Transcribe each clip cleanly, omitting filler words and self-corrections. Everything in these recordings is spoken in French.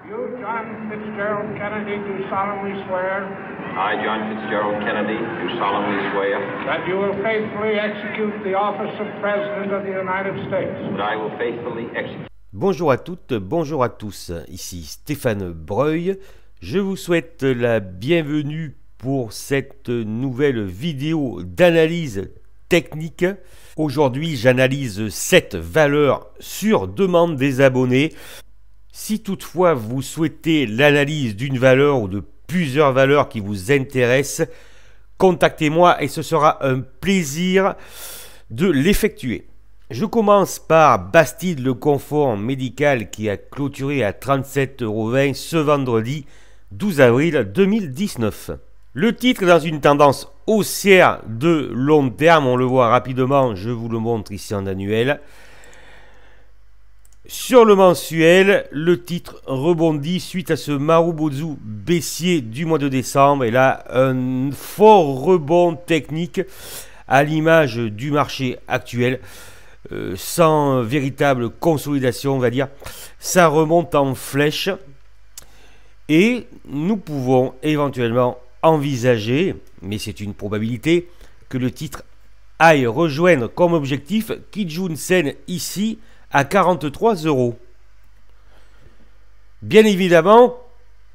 You, John Fitzgerald Kennedy, do solemnly swear I, John Fitzgerald Kennedy, do solemnly swear that you will faithfully execute the office of President of the United States. that I will faithfully execute. Bonjour à toutes, bonjour à tous, ici Stéphane Breuil. Je vous souhaite la bienvenue pour cette nouvelle vidéo d'analyse technique. Aujourd'hui, j'analyse 7 valeurs sur demande des abonnés. Si toutefois vous souhaitez l'analyse d'une valeur ou de plusieurs valeurs qui vous intéressent, contactez-moi et ce sera un plaisir de l'effectuer. Je commence par Bastide Le Confort Médical qui a clôturé à 37,20 € ce vendredi 12 avril 2019. Le titre est dans une tendance haussière de long terme, on le voit rapidement, je vous le montre ici en annuel. Sur le mensuel, le titre rebondit suite à ce Marubozu baissier du mois de décembre et là un fort rebond technique à l'image du marché actuel. Sans véritable consolidation, on va dire, ça remonte en flèche et nous pouvons éventuellement envisager, mais c'est une probabilité, que le titre aille rejoindre comme objectif Kijun Sen ici à 43 €. Bien évidemment,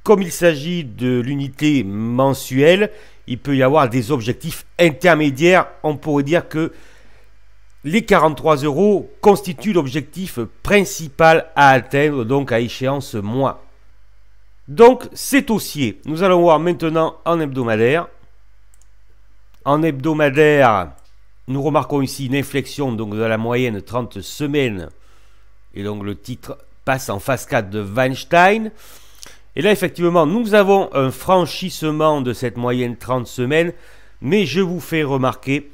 comme il s'agit de l'unité mensuelle, il peut y avoir des objectifs intermédiaires. On pourrait dire que les 43 € constituent l'objectif principal à atteindre, donc à échéance mois. Donc c'est haussier. Nous allons voir maintenant en hebdomadaire. En hebdomadaire, nous remarquons ici une inflexion donc de la moyenne 30 semaines. Et donc le titre passe en phase 4 de Weinstein. Et là effectivement nous avons un franchissement de cette moyenne 30 semaines. Mais je vous fais remarquer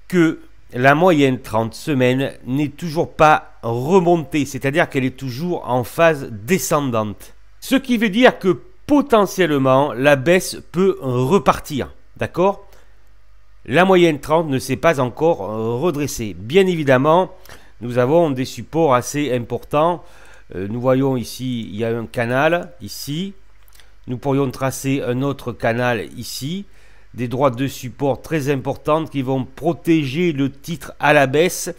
que la moyenne 30 semaines n'est toujours pas remontée, c'est-à-dire qu'elle est toujours en phase descendante. Ce qui veut dire que potentiellement la baisse peut repartir, d'accord? La moyenne 30 ne s'est pas encore redressée. Bien évidemment, nous avons des supports assez importants. Nous voyons ici, il y a un canal, ici. Nous pourrions tracer un autre canal ici. Des droites de support très importantes qui vont protéger le titre à la baisse.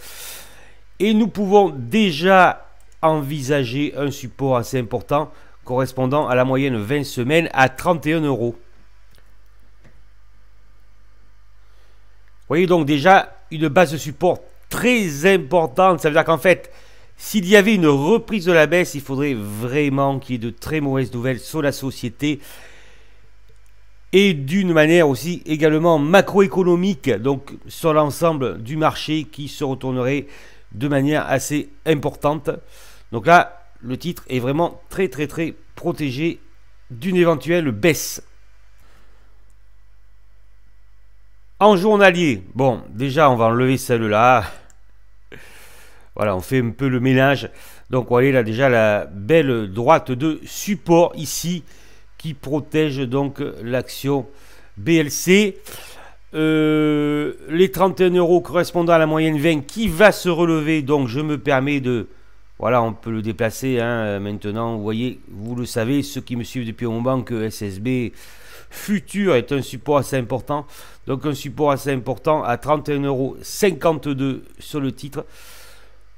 Et nous pouvons déjà envisager un support assez important correspondant à la moyenne 20 semaines à 31 €. Vous voyez donc déjà une base de support très importante. Ça veut dire qu'en fait, s'il y avait une reprise de la baisse, il faudrait vraiment qu'il y ait de très mauvaises nouvelles sur la société. Et d'une manière aussi également macroéconomique, donc sur l'ensemble du marché qui se retournerait de manière assez importante. Donc là, le titre est vraiment très protégé d'une éventuelle baisse. En journalier, bon, déjà on va enlever celle-là. Voilà, on fait un peu le ménage. Donc vous voyez là déjà la belle droite de support ici qui protège donc l'action BLC. Les 31 € correspondant à la moyenne 20 qui va se relever. Donc je me permets de... Voilà, on peut le déplacer hein, maintenant. Vous voyez, vous le savez, ceux qui me suivent depuis un moment, que SSB Futur est un support assez important. Donc un support assez important à 31,52 € sur le titre.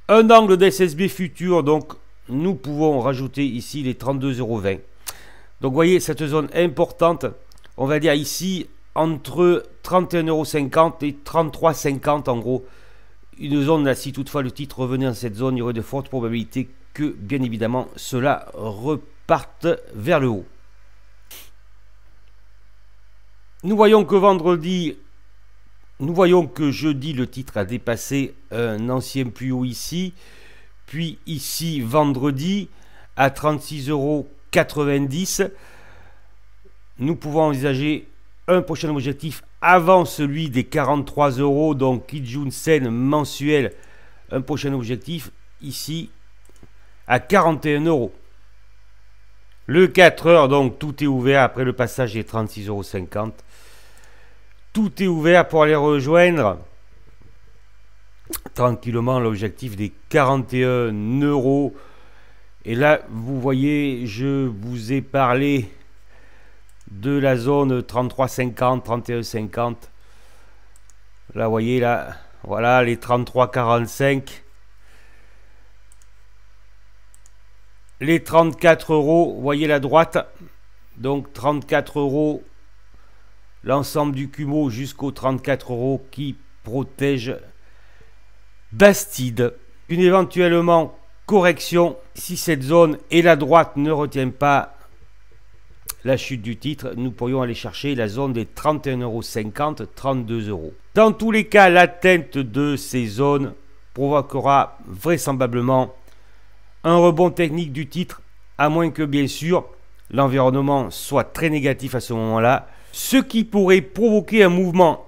Un angle d'SSB Futur, donc nous pouvons rajouter ici les 32,20 €. Donc vous voyez cette zone importante, on va dire ici entre 31,50 € et 33,50 € en gros. Une zone là, si toutefois le titre revenait dans cette zone, il y aurait de fortes probabilités que bien évidemment cela reparte vers le haut. Nous voyons que vendredi, nous voyons que jeudi le titre a dépassé un ancien plus haut ici, puis ici vendredi à 36,90 €. Nous pouvons envisager un prochain objectif avant celui des 43 €, donc Kijun Sen mensuel, un prochain objectif ici à 41 €. Le 4 heures, donc tout est ouvert après le passage des 36,50 €. Tout est ouvert pour aller rejoindre tranquillement l'objectif des 41 € Et là, vous voyez, je vous ai parlé de la zone 33,50, 31,50. Là, vous voyez, là, voilà, les 33,45. Les 34 euros, vous voyez la droite. Donc, 34 euros, l'ensemble du Cumo jusqu'aux 34 euros qui protège Bastide. Une éventuellement correction, si cette zone et la droite ne retient pas la chute du titre, nous pourrions aller chercher la zone des 31,50 €, 32 euros. Dans tous les cas, l'atteinte de ces zones provoquera vraisemblablement un rebond technique du titre, à moins que bien sûr l'environnement soit très négatif à ce moment-là, ce qui pourrait provoquer un mouvement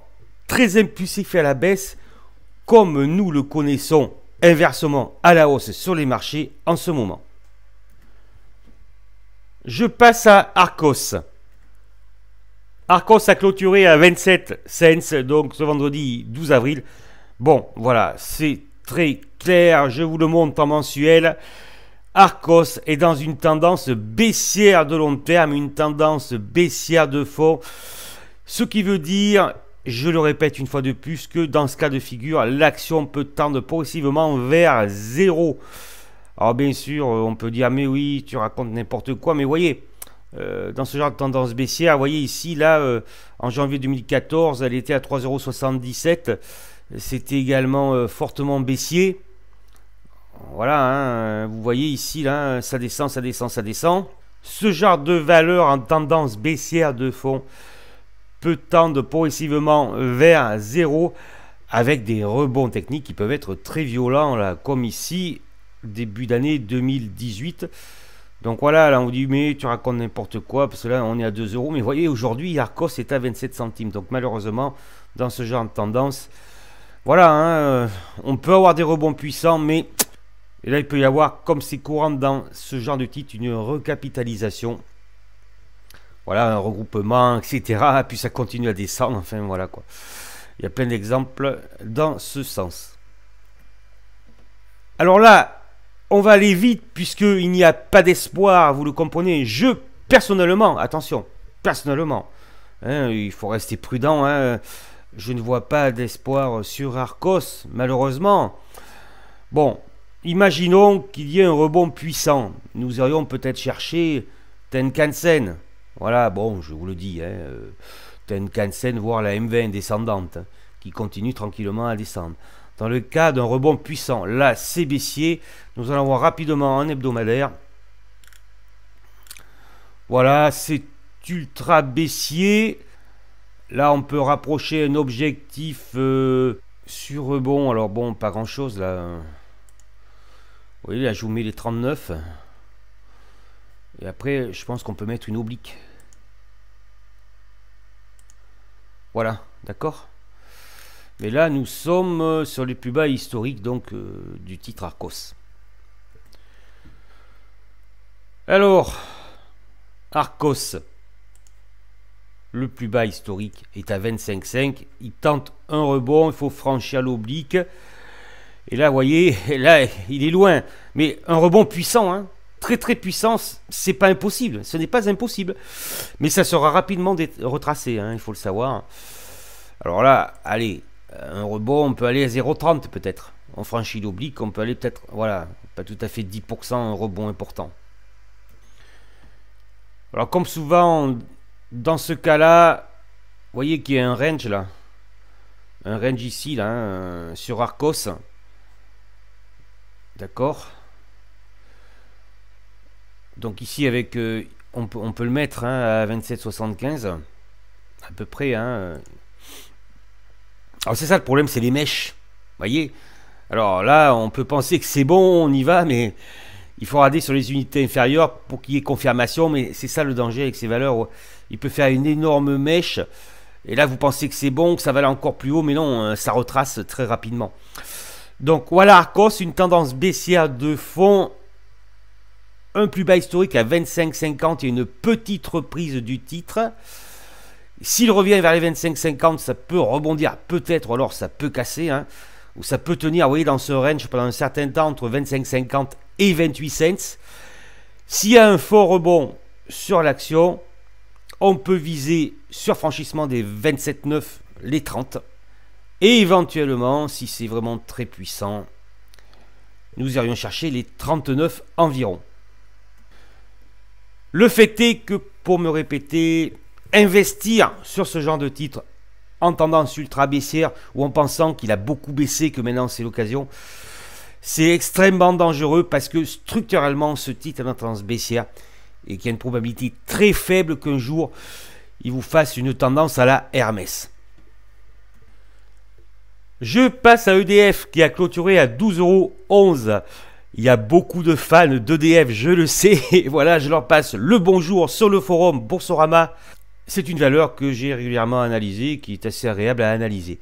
très impulsif à la baisse, comme nous le connaissons inversement à la hausse sur les marchés en ce moment. Je passe à Arcos. Arcos a clôturé à 27 cents, donc ce vendredi 12 avril. Bon, voilà, c'est très clair, je vous le montre en mensuel. Arcos est dans une tendance baissière de long terme, une tendance baissière de fond. Ce qui veut dire, je le répète une fois de plus, que dans ce cas de figure, l'action peut tendre progressivement vers zéro. Alors bien sûr, on peut dire, mais oui, tu racontes n'importe quoi, mais voyez, dans ce genre de tendance baissière, vous voyez ici, là, en janvier 2014, elle était à 3,77 €. C'était également fortement baissier. Voilà, hein, vous voyez ici, là, ça descend, ça descend, ça descend. Ce genre de valeur en tendance baissière de fond peut tendre progressivement vers zéro, avec des rebonds techniques qui peuvent être très violents, là, comme ici, début d'année 2018. Donc voilà, là on vous dit, mais tu racontes n'importe quoi, parce que là on est à 2 €. Mais vous voyez, aujourd'hui, Arcos est à 27 centimes. Donc malheureusement, dans ce genre de tendance, voilà, hein, on peut avoir des rebonds puissants, mais et là il peut y avoir, comme c'est courant dans ce genre de titre, une recapitalisation. Voilà, un regroupement, etc. Puis ça continue à descendre, enfin voilà quoi. Il y a plein d'exemples dans ce sens. Alors là, on va aller vite puisqu'il n'y a pas d'espoir, vous le comprenez. Je, personnellement, attention, personnellement, hein, il faut rester prudent, hein, je ne vois pas d'espoir sur Arcos, malheureusement. Bon, imaginons qu'il y ait un rebond puissant. Nous aurions peut-être cherché Tenkan-sen. Voilà, bon, je vous le dis, hein, Tenkan-sen, voire la M20 descendante, hein, qui continue tranquillement à descendre. Dans le cas d'un rebond puissant, là c'est baissier, nous allons voir rapidement en hebdomadaire. Voilà, c'est ultra baissier. Là on peut rapprocher un objectif sur rebond. Alors bon, pas grand chose là. Vous voyez, là je vous mets les 39. Et après je pense qu'on peut mettre une oblique. Voilà, d'accord. Mais là, nous sommes sur les plus bas historiques donc du titre Arcos. Alors, Arcos, le plus bas historique est à 25,5. Il tente un rebond, il faut franchir l'oblique. Et là, vous voyez, là, il est loin. Mais un rebond puissant, hein, très très puissant, c'est pas impossible. Ce n'est pas impossible. Mais ça sera rapidement retracé, hein, il faut le savoir. Alors là, allez. Un rebond, on peut aller à 0,30 peut-être. On franchit l'oblique, on peut aller peut-être, voilà, pas tout à fait 10%, un rebond important. Alors comme souvent, dans ce cas-là, vous voyez qu'il y a un range là. Un range ici, là, sur Arcos. D'accord. Donc ici, avec, on peut le mettre hein, à 27,75. À peu près, hein. Alors c'est ça le problème, c'est les mèches. Voyez. Alors là, on peut penser que c'est bon, on y va, mais il faut regarder sur les unités inférieures pour qu'il y ait confirmation. Mais c'est ça le danger avec ces valeurs. Il peut faire une énorme mèche. Et là, vous pensez que c'est bon, que ça va aller encore plus haut, mais non, ça retrace très rapidement. Donc voilà Arcos, une tendance baissière de fond. Un plus bas historique à 25,50 et une petite reprise du titre. S'il revient vers les 25,50, ça peut rebondir peut-être, alors ça peut casser. Hein. où ça peut tenir, vous voyez, dans ce range pendant un certain temps entre 25,50 et 28 cents. S'il y a un fort rebond sur l'action, on peut viser sur franchissement des 27,9, les 30. Et éventuellement, si c'est vraiment très puissant, nous irions chercher les 39 environ. Le fait est que, pour me répéter, investir sur ce genre de titre en tendance ultra baissière ou en pensant qu'il a beaucoup baissé, que maintenant c'est l'occasion, c'est extrêmement dangereux parce que structurellement ce titre est en tendance baissière et qu'il y a une probabilité très faible qu'un jour il vous fasse une tendance à la Hermès. Je passe à EDF qui a clôturé à 12,11 €. Il y a beaucoup de fans d'EDF, je le sais. Et voilà, je leur passe le bonjour sur le forum Boursorama. C'est une valeur que j'ai régulièrement analysée, qui est assez agréable à analyser.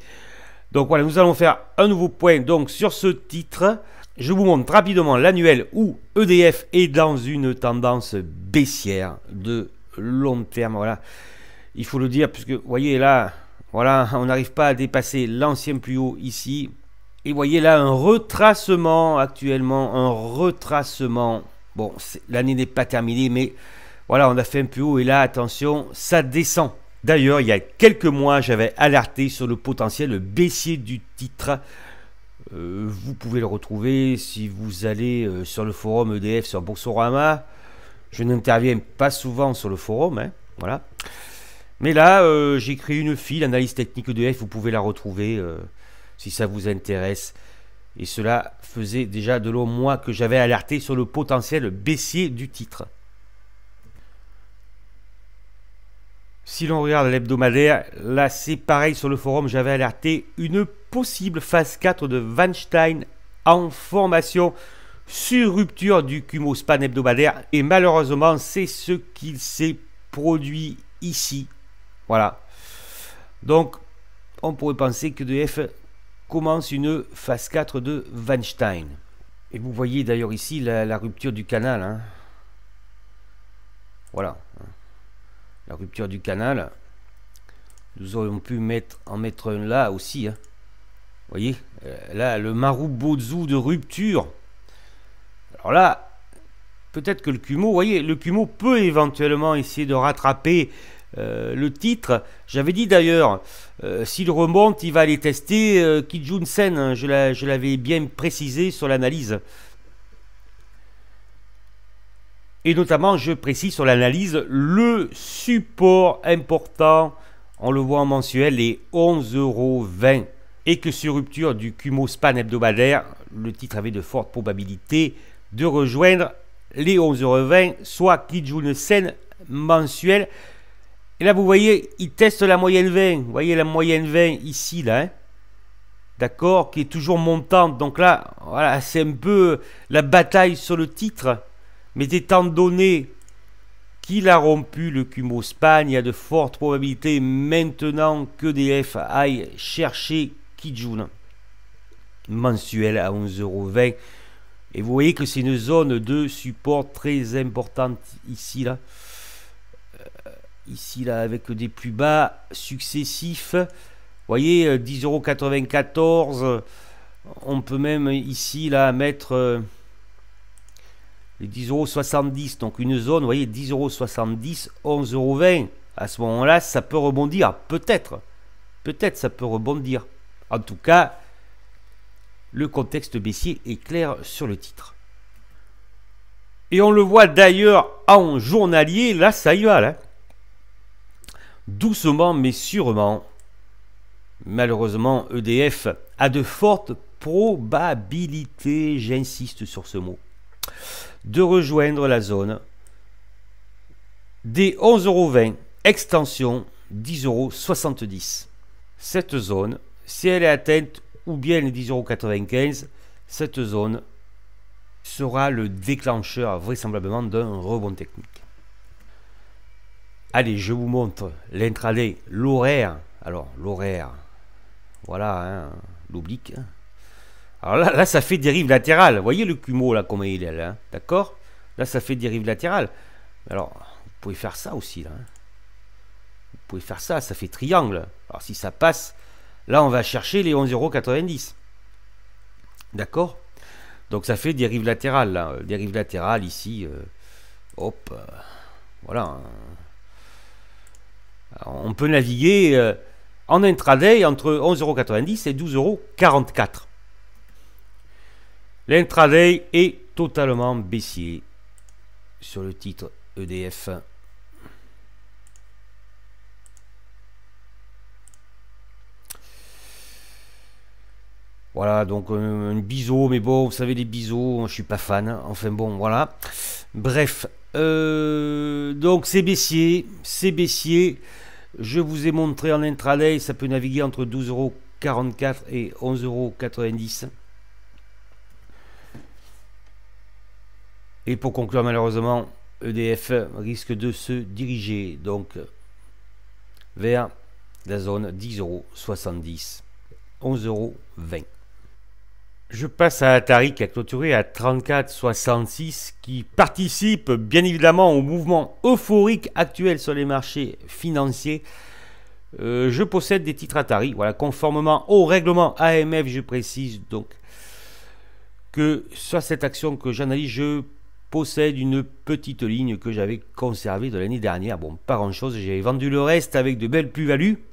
Donc voilà, nous allons faire un nouveau point donc sur ce titre. Je vous montre rapidement l'annuel où EDF est dans une tendance baissière de long terme. Voilà, il faut le dire, puisque vous voyez là, voilà, on n'arrive pas à dépasser l'ancien plus haut ici. Et vous voyez là un retracement actuellement, un retracement. Bon, l'année n'est pas terminée, mais voilà, on a fait un plus haut et là, attention, ça descend. D'ailleurs, il y a quelques mois, j'avais alerté sur le potentiel baissier du titre. Vous pouvez le retrouver si vous allez sur le forum EDF sur Boursorama. Je n'interviens pas souvent sur le forum, hein, voilà. Mais là, j'ai créé une file, analyse technique EDF, vous pouvez la retrouver si ça vous intéresse. Et cela faisait déjà de longs mois que j'avais alerté sur le potentiel baissier du titre. Si l'on regarde l'hebdomadaire, là c'est pareil sur le forum, j'avais alerté une possible phase 4 de Weinstein en formation sur rupture du Kumo-Span hebdomadaire. Et malheureusement, c'est ce qu'il s'est produit ici. Voilà. Donc, on pourrait penser que EDF commence une phase 4 de Weinstein. Et vous voyez d'ailleurs ici la rupture du canal. Hein. Voilà. La rupture du canal. Nous aurions pu en mettre un là aussi. Hein. Vous voyez, là, le Marubozu de rupture. Alors là, peut-être que le Kumo, vous voyez, le Kumo peut éventuellement essayer de rattraper le titre. J'avais dit d'ailleurs, s'il remonte, il va aller tester Kijun Sen. Hein, je l'avais bien précisé sur l'analyse. Et notamment, je précise sur l'analyse, le support important, on le voit en mensuel, est 11,20 €. Et que sur rupture du Kumo-Span hebdomadaire, le titre avait de fortes probabilités de rejoindre les 11,20 €, soit Kijun Sen mensuel. Et là, vous voyez, il teste la moyenne 20. Vous voyez la moyenne 20 ici, là. Hein, d'accord, qui est toujours montante. Donc là, voilà, c'est un peu la bataille sur le titre. Mais étant donné qu'il a rompu le Kumo-Span, il y a de fortes probabilités maintenant qu'EDF aille chercher Kijun mensuel à 11,20 €. Et vous voyez que c'est une zone de support très importante ici, là. Ici, là, avec des plus bas successifs. Vous voyez, 10,94 €. On peut même ici, là, mettre les 10,70 €. Donc une zone, vous voyez, 10,70 €, 11,20 €. À ce moment-là, ça peut rebondir. Peut-être. Peut-être ça peut rebondir. En tout cas, le contexte baissier est clair sur le titre. Et on le voit d'ailleurs en journalier. Là, ça y va, là. Doucement mais sûrement, malheureusement, EDF a de fortes probabilités, j'insiste sur ce mot, de rejoindre la zone des 11,20 €, extension 10,70 €. Cette zone, si elle est atteinte, ou bien les 10,95 €, cette zone sera le déclencheur vraisemblablement d'un rebond technique. Allez, je vous montre l'intraday, l'horaire. Alors, l'horaire, voilà, hein, l'oblique. Alors là, ça fait dérive latérale. Vous voyez le Kumo, là, comment il est, là, hein, d'accord? Là, ça fait dérive latérale. Alors, vous pouvez faire ça aussi, là. Hein. Vous pouvez faire ça, ça fait triangle. Alors, si ça passe, là, on va chercher les 11,90 €. D'accord? Donc ça fait dérive latérale, là. Dérive latérale ici. Hop. Voilà. Alors, on peut naviguer en intraday entre 11,90 € et 12,44 €. L'intraday est totalement baissier sur le titre EDF. Voilà, donc un biseau, mais bon, vous savez, les biseaux, je suis pas fan. Enfin bon, voilà. Bref, donc c'est baissier, c'est baissier. Je vous ai montré en intraday, ça peut naviguer entre 12,44 € et 11,90 €. Et pour conclure, malheureusement, EDF risque de se diriger donc vers la zone 10,70 €, 11,20 €. Je passe à Atari qui a clôturé à 34,66, qui participe bien évidemment au mouvement euphorique actuel sur les marchés financiers. Je possède des titres Atari, voilà, conformément au règlement AMF, je précise donc que sur cette action que j'analyse, je possède une petite ligne que j'avais conservée de l'année dernière. Bon, pas grand chose, j'ai vendu le reste avec de belles plus-values.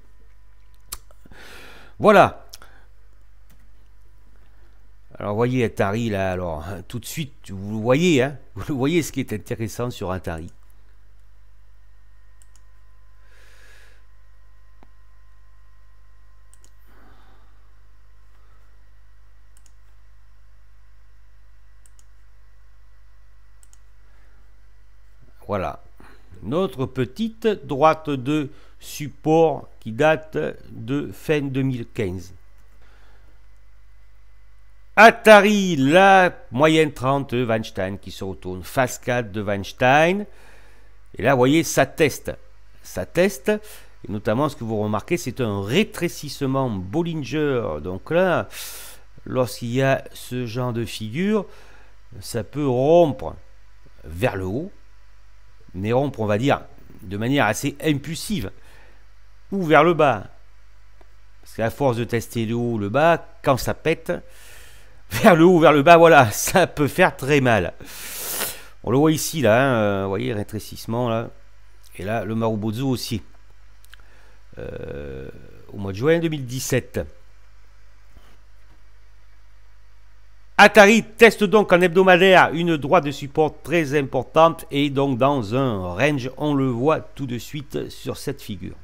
Voilà. Alors, vous voyez Atari là, alors tout de suite, vous le voyez, hein, vous le voyez ce qui est intéressant sur Atari. Voilà, notre petite droite de support qui date de fin 2015. Atari, la moyenne 30 de Weinstein qui se retourne, phase 4 de Weinstein. Et là, vous voyez, ça teste. Ça teste. Et notamment, ce que vous remarquez, c'est un rétrécissement Bollinger. Donc là, lorsqu'il y a ce genre de figure, ça peut rompre vers le haut. Mais rompre, on va dire, de manière assez impulsive. Ou vers le bas. Parce qu'à force de tester le haut, le bas, quand ça pète, vers le haut, vers le bas, voilà, ça peut faire très mal. On le voit ici, là, hein, vous voyez, rétrécissement, là. Et là, le Marubozu aussi. Au mois de juin 2017. Atari teste donc en hebdomadaire une droite de support très importante et donc dans un range, on le voit tout de suite sur cette figure.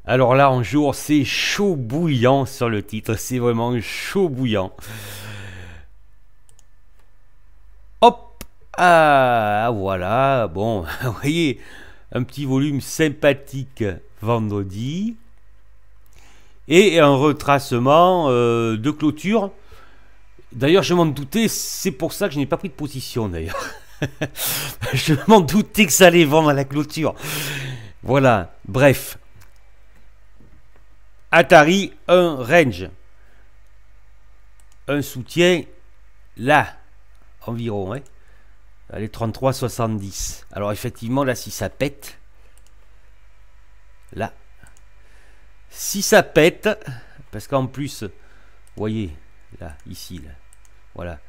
Alors là, en jour, c'est chaud bouillant sur le titre, c'est vraiment chaud bouillant. Hop, ah voilà, bon, vous voyez, un petit volume sympathique vendredi et un retracement de clôture. D'ailleurs, je m'en doutais, c'est pour ça que je n'ai pas pris de position d'ailleurs. Je m'en doutais que ça allait vendre à la clôture. Voilà, bref. Atari, un range. Un soutien, là, environ. Hein. Allez, 33,70. Alors effectivement, là, si ça pète, là, si ça pète, parce qu'en plus, vous voyez, là, ici, là, voilà.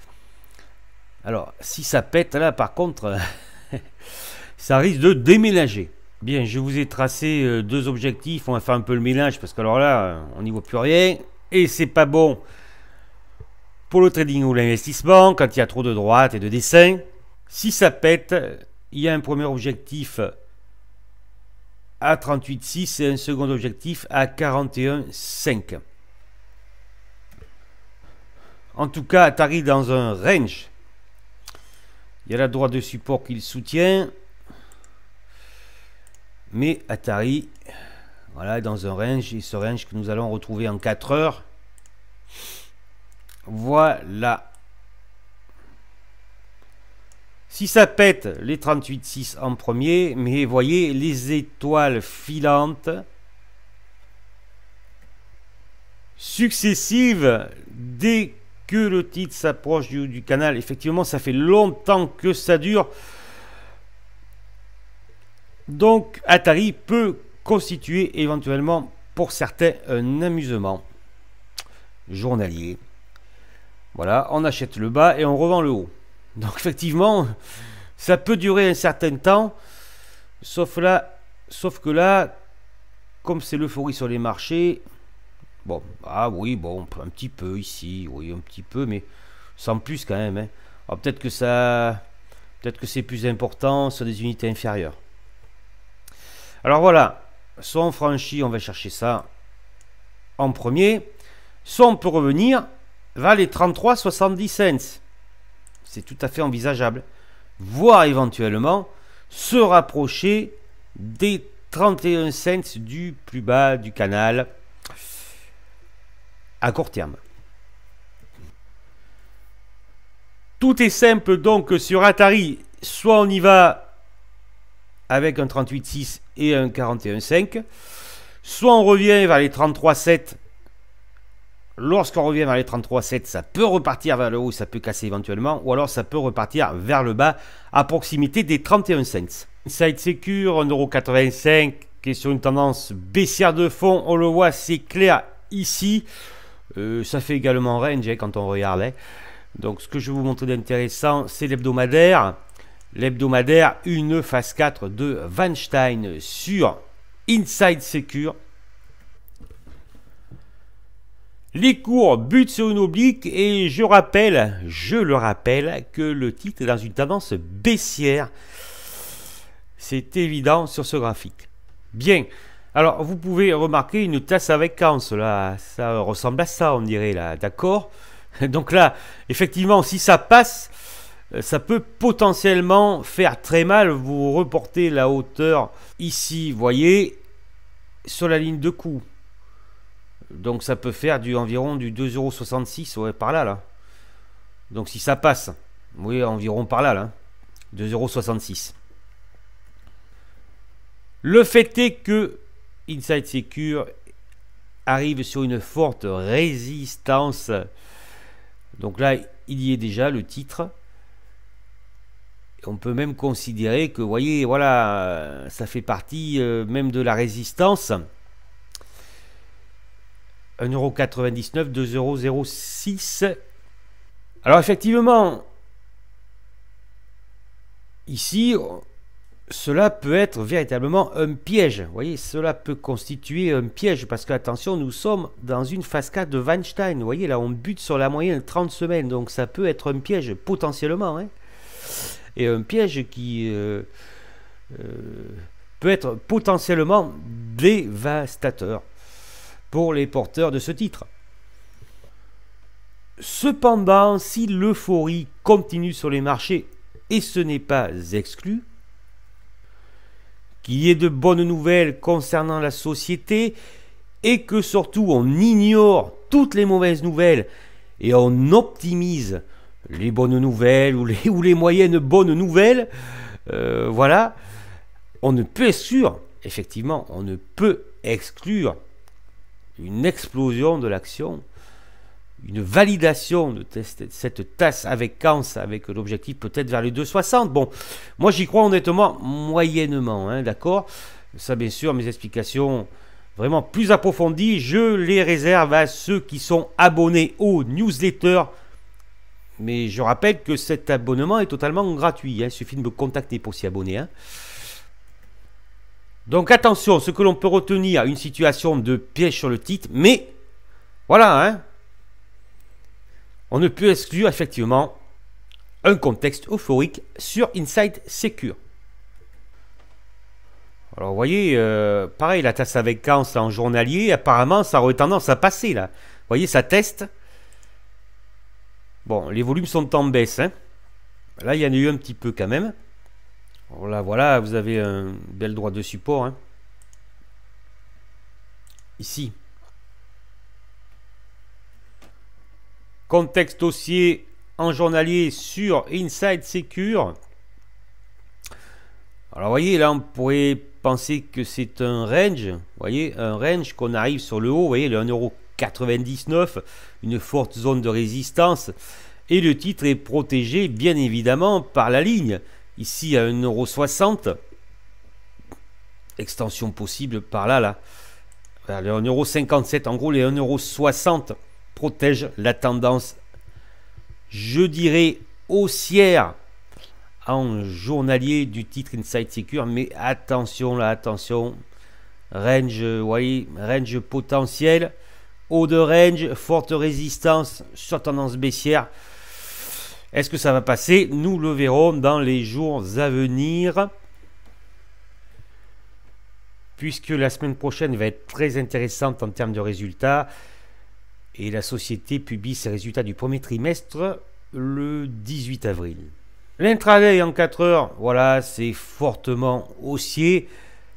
Alors, si ça pète, là, par contre, ça risque de déménager. Bien, je vous ai tracé deux objectifs. On va faire un peu le mélange parce que alors là, on n'y voit plus rien. Et c'est pas bon pour le trading ou l'investissement quand il y a trop de droite et de dessin. Si ça pète, il y a un premier objectif à 38,6 et un second objectif à 41,5. En tout cas, Atari dans un range. Il y a la droite de support qui le soutient. Mais Atari, voilà, dans un range, et ce range que nous allons retrouver en 4 heures. Voilà. Si ça pète, les 38,6 en premier, mais voyez les étoiles filantes successives dès que le titre s'approche du canal. Effectivement, ça fait longtemps que ça dure. Donc, Atari peut constituer éventuellement pour certains un amusement journalier. Voilà, on achète le bas et on revend le haut. Donc effectivement, ça peut durer un certain temps, sauf que là, comme c'est l'euphorie sur les marchés, bon, ah oui, bon, un petit peu ici, oui, un petit peu, mais sans plus quand même. Hein. Alors peut-être que c'est plus important sur des unités inférieures. Alors voilà, soit on franchit, on va chercher ça en premier, soit on peut revenir vers les 33,70 cents. C'est tout à fait envisageable. Voire éventuellement se rapprocher des 31 cents du plus bas du canal à court terme. Tout est simple donc sur Atari. Soit on y va avec un 38,6 et un 41,5. Soit on revient vers les 33,7. Lorsqu'on revient vers les 33,7, ça peut repartir vers le haut, ça peut casser éventuellement. Ou alors ça peut repartir vers le bas à proximité des 31 cents. Inside Secure, 1,85 €, qui est sur une tendance baissière de fond. On le voit, c'est clair ici. Ça fait également range quand on regarde. Hein. Donc ce que je vais vous montrer d'intéressant, c'est l'hebdomadaire. L'hebdomadaire, une phase 4 de Weinstein sur Inside Secure. Les cours butent sur une oblique et je le rappelle, que le titre est dans une tendance baissière. C'est évident sur ce graphique. Bien. Alors, vous pouvez remarquer une tasse avec vacances, là. Ça ressemble à ça, on dirait, là. D'accord? Donc là, effectivement, si ça passe, ça peut potentiellement faire très mal. Vous reportez la hauteur ici, vous voyez, sur la ligne de coup. Donc ça peut faire environ du 2,66 €, ouais, par là, là. Donc si ça passe, oui, environ par là, là. 2,66 €. Le fait est que Inside Secure arrive sur une forte résistance. Donc là, il y est déjà le titre. On peut même considérer que, vous voyez, voilà, ça fait partie même de la résistance. 1,99 €, 2,06 €. Alors effectivement, ici, cela peut être véritablement un piège. Vous voyez, cela peut constituer un piège parce que, attention, nous sommes dans une phase 4 de Weinstein. Vous voyez, là, on bute sur la moyenne 30 semaines. Donc ça peut être un piège potentiellement. Hein. Et un piège qui peut être potentiellement dévastateur pour les porteurs de ce titre. Cependant, si l'euphorie continue sur les marchés, et ce n'est pas exclu, qu'il y ait de bonnes nouvelles concernant la société, et que surtout on ignore toutes les mauvaises nouvelles, et on optimise les bonnes nouvelles, ou les moyennes bonnes nouvelles, voilà, on ne peut exclure, effectivement, on ne peut exclure une explosion de l'action, une validation de cette tasse avec Kans, avec l'objectif peut-être vers les 2,60. Bon, moi j'y crois honnêtement moyennement, hein, d'accord. Ça, bien sûr, mes explications vraiment plus approfondies, je les réserve à ceux qui sont abonnés aux newsletters. Mais je rappelle que cet abonnement est totalement gratuit, hein, il suffit de me contacter pour s'y abonner. Hein. Donc attention, ce que l'on peut retenir, une situation de piège sur le titre, mais voilà, hein, on ne peut exclure effectivement un contexte euphorique sur Inside Secure. Alors vous voyez, pareil, la tasse avec Kans en journalier, apparemment ça aurait tendance à passer là. Vous voyez, ça teste. Bon, les volumes sont en baisse. Hein. Là, il y en a eu un petit peu quand même. Voilà, vous avez un bel droit de support. Hein. Ici. Contexte haussier en journalier sur Inside Secure. Alors, vous voyez, là, on pourrait penser que c'est un range. Vous voyez, un range qu'on arrive sur le haut. Vous voyez, le 1,99 €, une forte zone de résistance. Et le titre est protégé, bien évidemment, par la ligne. Ici à 1,60 €. Extension possible par là, là. Le 1,57 €. En gros, les 1,60 € protègent la tendance je dirais haussière en journalier du titre Inside Secure, mais attention là, attention, range, vous voyez, range potentiel, haut de range, forte résistance sur tendance baissière. Est-ce que ça va passer? Nous le verrons dans les jours à venir, puisque la semaine prochaine va être très intéressante en termes de résultats, et la société publie ses résultats du premier trimestre le 18 avril. L'intraday en 4 heures, voilà, c'est fortement haussier.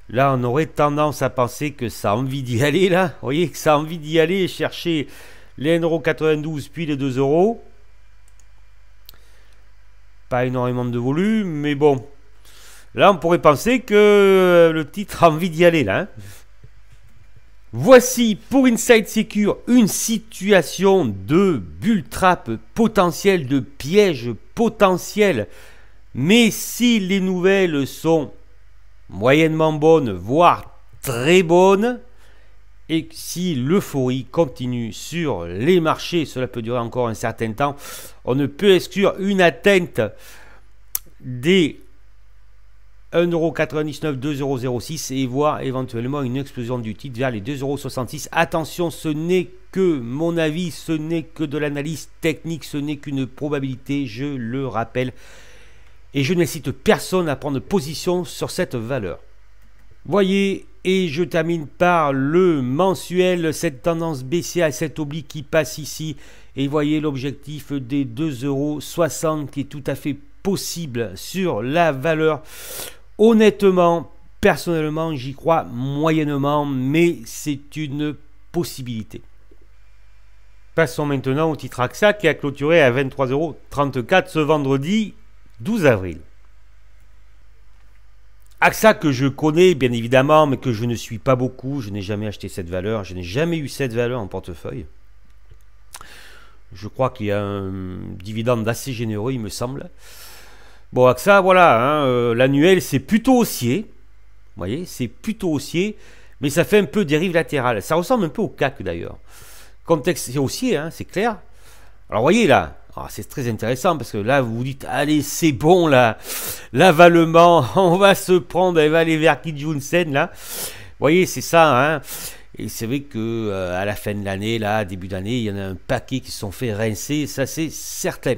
Là, on aurait tendance à penser que ça a envie d'y aller, là. Vous voyez que ça a envie d'y aller, chercher les 1,92 € puis les 2 €. Pas énormément de volume, mais bon. Là, on pourrait penser que le titre a envie d'y aller, là. Hein. Voici pour Inside Secure une situation de bull trap potentiel, de piège potentiel. Mais si les nouvelles sont moyennement bonnes, voire très bonnes, et si l'euphorie continue sur les marchés, cela peut durer encore un certain temps, on ne peut exclure une atteinte des 1,99 €, 2,06 € et voir éventuellement une explosion du titre vers les 2,66 €. Attention, ce n'est que mon avis, ce n'est que de l'analyse technique, ce n'est qu'une probabilité, je le rappelle. Et je n'incite personne à prendre position sur cette valeur. Voyez, et je termine par le mensuel, cette tendance baissière et cette oblique qui passe ici. Et voyez l'objectif des 2,60 € qui est tout à fait possible sur la valeur. Honnêtement, personnellement, j'y crois moyennement, mais c'est une possibilité. Passons maintenant au titre AXA qui a clôturé à 23,34 € ce vendredi 12 avril. AXA que je connais bien évidemment, mais que je ne suis pas beaucoup. Je n'ai jamais acheté cette valeur, je n'ai jamais eu cette valeur en portefeuille. Je crois qu'il y a un dividende assez généreux, il me semble. Bon, AXA, voilà, hein, l'annuel, c'est plutôt haussier. Vous voyez, c'est plutôt haussier, mais ça fait un peu dérive latérale. Ça ressemble un peu au CAC d'ailleurs. Contexte, c'est haussier, hein, c'est clair. Alors, vous voyez là, c'est très intéressant parce que là, vous vous dites, allez, c'est bon là, l'avalement, on va se prendre, elle va aller vers Kijun-sen là. Vous voyez, c'est ça, hein. Et c'est vrai que à la fin de l'année, là, début d'année, il y en a un paquet qui se sont fait rincer, ça c'est certain.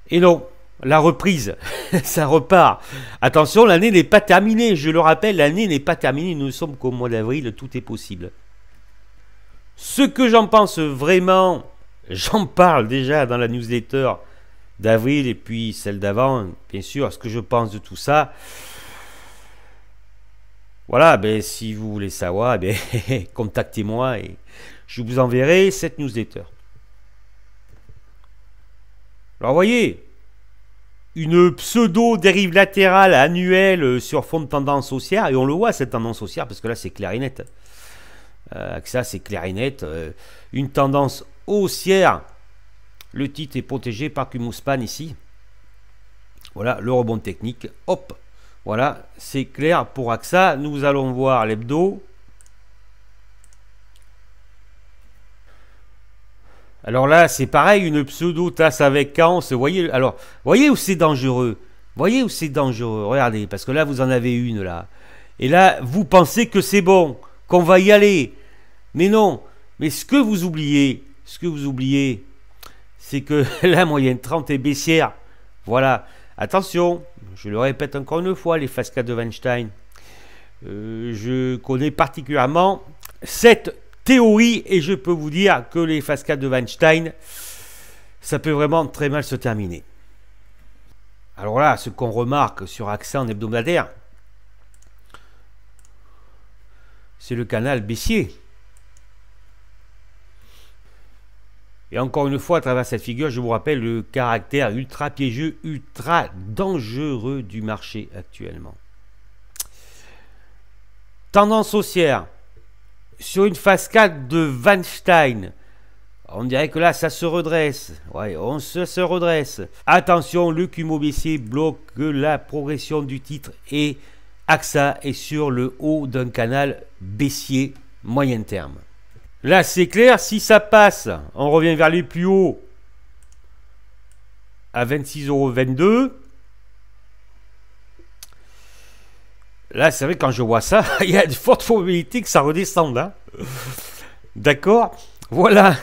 Et non. La reprise, ça repart. Attention, l'année n'est pas terminée. Je le rappelle, l'année n'est pas terminée. Nous ne sommes qu'au mois d'avril, tout est possible. Ce que j'en pense vraiment, j'en parle déjà dans la newsletter d'avril et puis celle d'avant, bien sûr, ce que je pense de tout ça. Voilà, ben, si vous voulez savoir, ben, contactez-moi et je vous enverrai cette newsletter. Alors, voyez, une pseudo-dérive latérale annuelle sur fond de tendance haussière, et on le voit cette tendance haussière, parce que là c'est clair et net. Ça c'est clair et net. Une tendance haussière, le titre est protégé par Kumuspan ici. Voilà le rebond technique, hop, voilà, c'est clair pour AXA. Nous allons voir l'hebdo. Alors là, c'est pareil, une pseudo-tasse avec Kans. Voyez, alors, voyez où c'est dangereux. Voyez où c'est dangereux. Regardez, parce que là, vous en avez une, là. Et là, vous pensez que c'est bon, qu'on va y aller. Mais non. Mais ce que vous oubliez, c'est que la moyenne 30 est baissière. Voilà. Attention, je le répète encore une fois, les Fasca de Weinstein. Je connais particulièrement cette théorie, et je peux vous dire que les Fasca de Weinstein, ça peut vraiment très mal se terminer. Alors là, ce qu'on remarque sur AXA en hebdomadaire, c'est le canal baissier. Et encore une fois, à travers cette figure, je vous rappelle le caractère ultra piégeux, ultra dangereux du marché actuellement. Tendance haussière. Sur une phase 4 de Weinstein, on dirait que là, ça se redresse. Ouais, se redresse. Attention, le Kumo baissier bloque la progression du titre et AXA est sur le haut d'un canal baissier moyen terme. Là, c'est clair, si ça passe, on revient vers les plus hauts. à 26,22 €. Là, c'est vrai, quand je vois ça, il y a de fortes probabilités que ça redescende. Hein. D'accord. Voilà.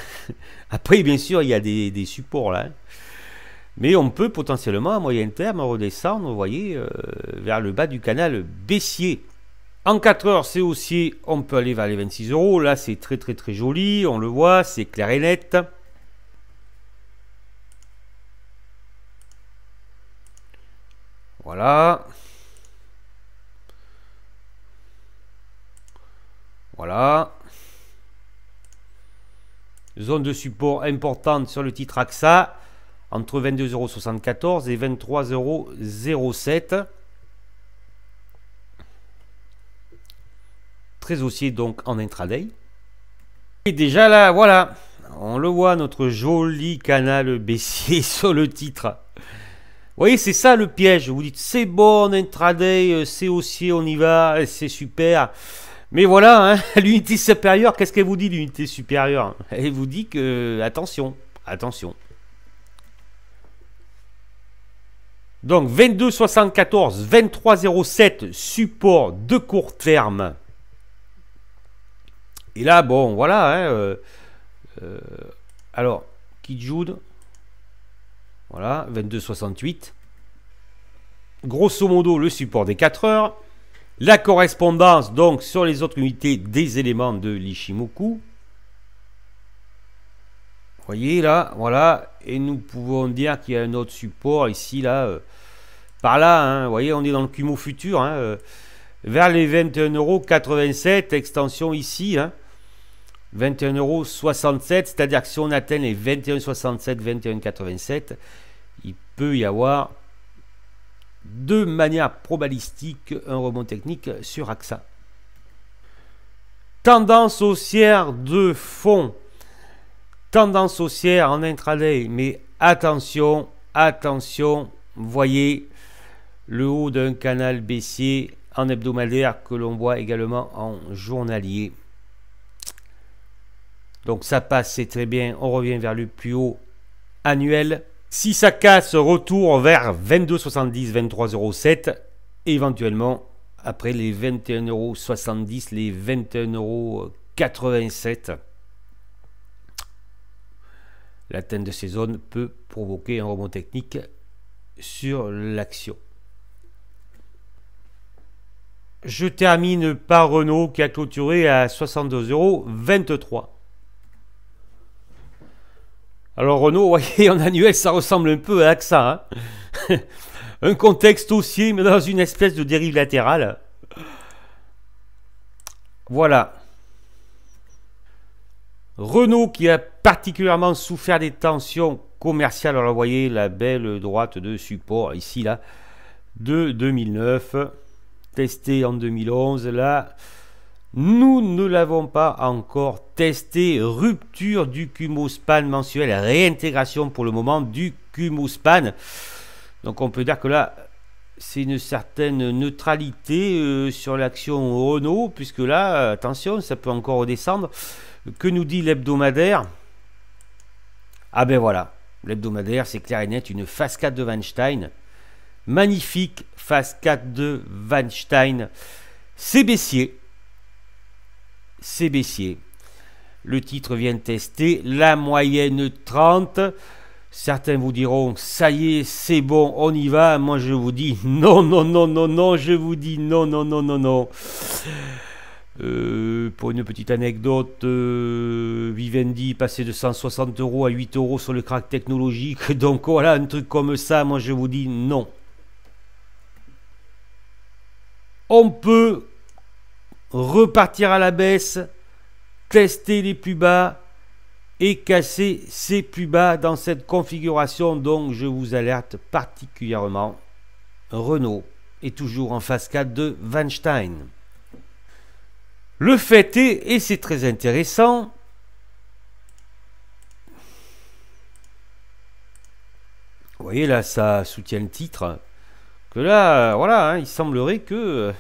Après, bien sûr, il y a des supports là. Hein. Mais on peut potentiellement, à moyen terme, redescendre, vous voyez, vers le bas du canal baissier. En 4 heures, c'est haussier, on peut aller vers les 26 €. Là, c'est très très très joli, on le voit, c'est clair et net. Voilà. Voilà. Zone de support importante sur le titre AXA, entre 22,74 € et 23,07 €. Très haussier donc en intraday. Et déjà là, voilà, on le voit, notre joli canal baissier sur le titre. Vous voyez, c'est ça le piège. Vous dites, c'est bon, intraday, c'est haussier, on y va, c'est super. Mais voilà, hein, l'unité supérieure, qu'est-ce qu'elle vous dit, l'unité supérieure? Elle vous dit que, attention, attention. Donc, 22,74, 23,07, support de court terme. Et là, bon, voilà. Hein, alors, Kijun, voilà, 22,68. Grosso modo, le support des 4 heures. La correspondance, donc, sur les autres unités des éléments de l'Ichimoku. Vous voyez, là, voilà. Et nous pouvons dire qu'il y a un autre support ici, là, par là. Hein, vous voyez, on est dans le Kumo futur. Hein, vers les 21,87 €, extension ici. Hein, 21,67 €, c'est-à-dire que si on atteint les 21,67, 21,87, il peut y avoir de manière probabilistique un rebond technique sur AXA. Tendance haussière de fond, tendance haussière en intraday, mais attention, attention, voyez le haut d'un canal baissier en hebdomadaire que l'on voit également en journalier. Donc ça passe, c'est très bien, on revient vers le plus haut annuel. Si ça casse, retour vers 22,70, 23,07, éventuellement après les 21,70 €, les 21,87 €. L'atteinte de ces zones peut provoquer un rebond technique sur l'action. Je termine par Renault qui a clôturé à 62,23 €. Alors Renault, vous voyez, en annuel, ça ressemble un peu à AXA. Hein. Un contexte haussier, mais dans une espèce de dérive latérale. Voilà. Renault qui a particulièrement souffert des tensions commerciales. Alors vous voyez la belle droite de support ici, là, de 2009. Testé en 2011, là. Nous ne l'avons pas encore testé. Rupture du Kumo Span mensuel, réintégration pour le moment du Kumo Span. Donc on peut dire que là, c'est une certaine neutralité sur l'action Renault, puisque là, attention, ça peut encore redescendre. Que nous dit l'hebdomadaire? Ah ben voilà, l'hebdomadaire, c'est clair et net, une phase 4 de Weinstein. Magnifique phase 4 de Weinstein. C'est baissier. C'est baissier. Le titre vient de tester la moyenne 30. Certains vous diront, ça y est, c'est bon, on y va. Moi, je vous dis non, non, non, non, non. Je vous dis non, non, non, non, non. Pour une petite anecdote, Vivendi passait de 160 € à 8 € sur le crack technologique. Donc voilà, un truc comme ça, moi, je vous dis non. On peut repartir à la baisse, tester les plus bas et casser ces plus bas dans cette configuration. Donc je vous alerte particulièrement, Renault est toujours en phase 4 de Weinstein. Le fait est, et c'est très intéressant, vous voyez là, ça soutient le titre, que là, voilà, hein, il semblerait que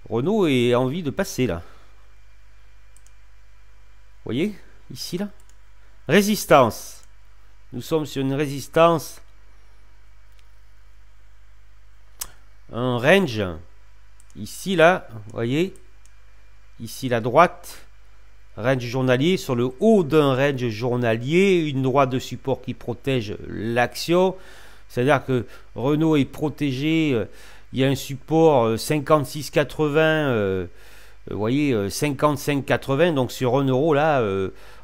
Renault ait envie de passer là. Vous voyez, ici là. Résistance Nous sommes sur une résistance, un range, ici là, vous voyez, ici la droite, range journalier, sur le haut d'un range journalier, une droite de support qui protège l'action, c'est-à-dire que Renault est protégé, il y a un support 56,80, vous voyez, 55,80, donc sur 1 euro là,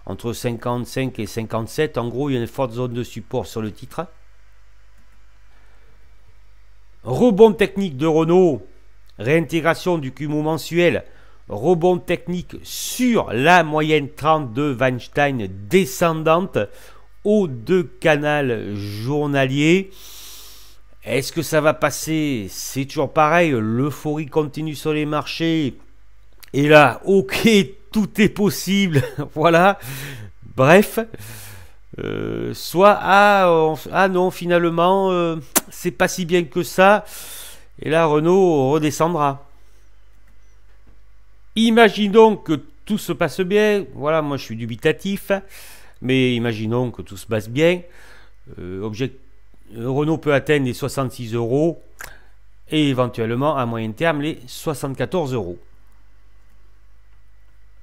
entre 55 et 57, en gros, il y a une forte zone de support sur le titre. Rebond technique de Renault, réintégration du cumul mensuel, rebond technique sur la moyenne 30 de Weinstein descendante au 2 canal journalier. Est-ce que ça va passer? C'est toujours pareil, l'euphorie continue sur les marchés. Et là, ok, tout est possible. Voilà. Bref. Soit ah non, finalement, c'est pas si bien que ça. Et là, Renault redescendra. Imaginons que tout se passe bien. Voilà, moi je suis dubitatif. Mais imaginons que tout se passe bien. Renault peut atteindre les 66 € et éventuellement à moyen terme les 74 €.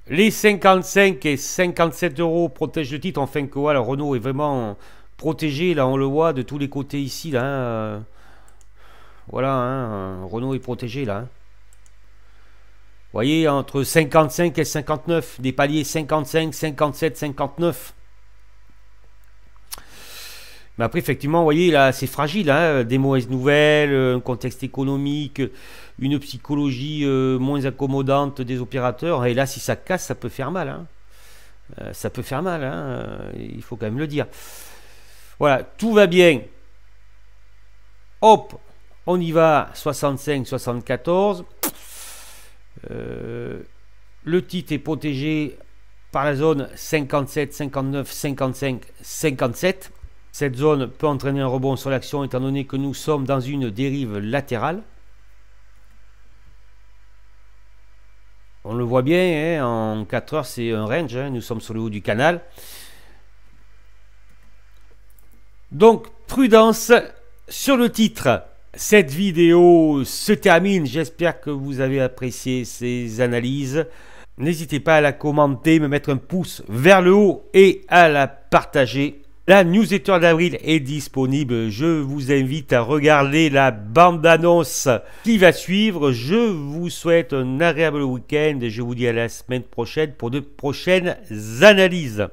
Les 55 et 57 € protègent le titre, enfin que voilà, Renault est vraiment protégé, là on le voit de tous les côtés ici, là, voilà, hein, Renault est protégé là. Hein. Vous voyez, entre 55 et 59, des paliers 55, 57, 59. Mais après, effectivement, vous voyez, là, c'est fragile, hein, des mauvaises nouvelles, un contexte économique, une psychologie moins accommodante des opérateurs. Et là, si ça casse, ça peut faire mal. Hein. Ça peut faire mal, hein, il faut quand même le dire. Voilà, tout va bien. Hop, on y va, 65, 74. Le titre est protégé par la zone 57, 59, 55, 57. Cette zone peut entraîner un rebond sur l'action étant donné que nous sommes dans une dérive latérale. On le voit bien, hein, en 4 heures c'est un range, hein, nous sommes sur le haut du canal. Donc prudence sur le titre. Cette vidéo se termine, j'espère que vous avez apprécié ces analyses. N'hésitez pas à la commenter, me mettre un pouce vers le haut et à la partager. La newsletter d'avril est disponible. Je vous invite à regarder la bande-annonce qui va suivre. Je vous souhaite un agréable week-end et je vous dis à la semaine prochaine pour de prochaines analyses.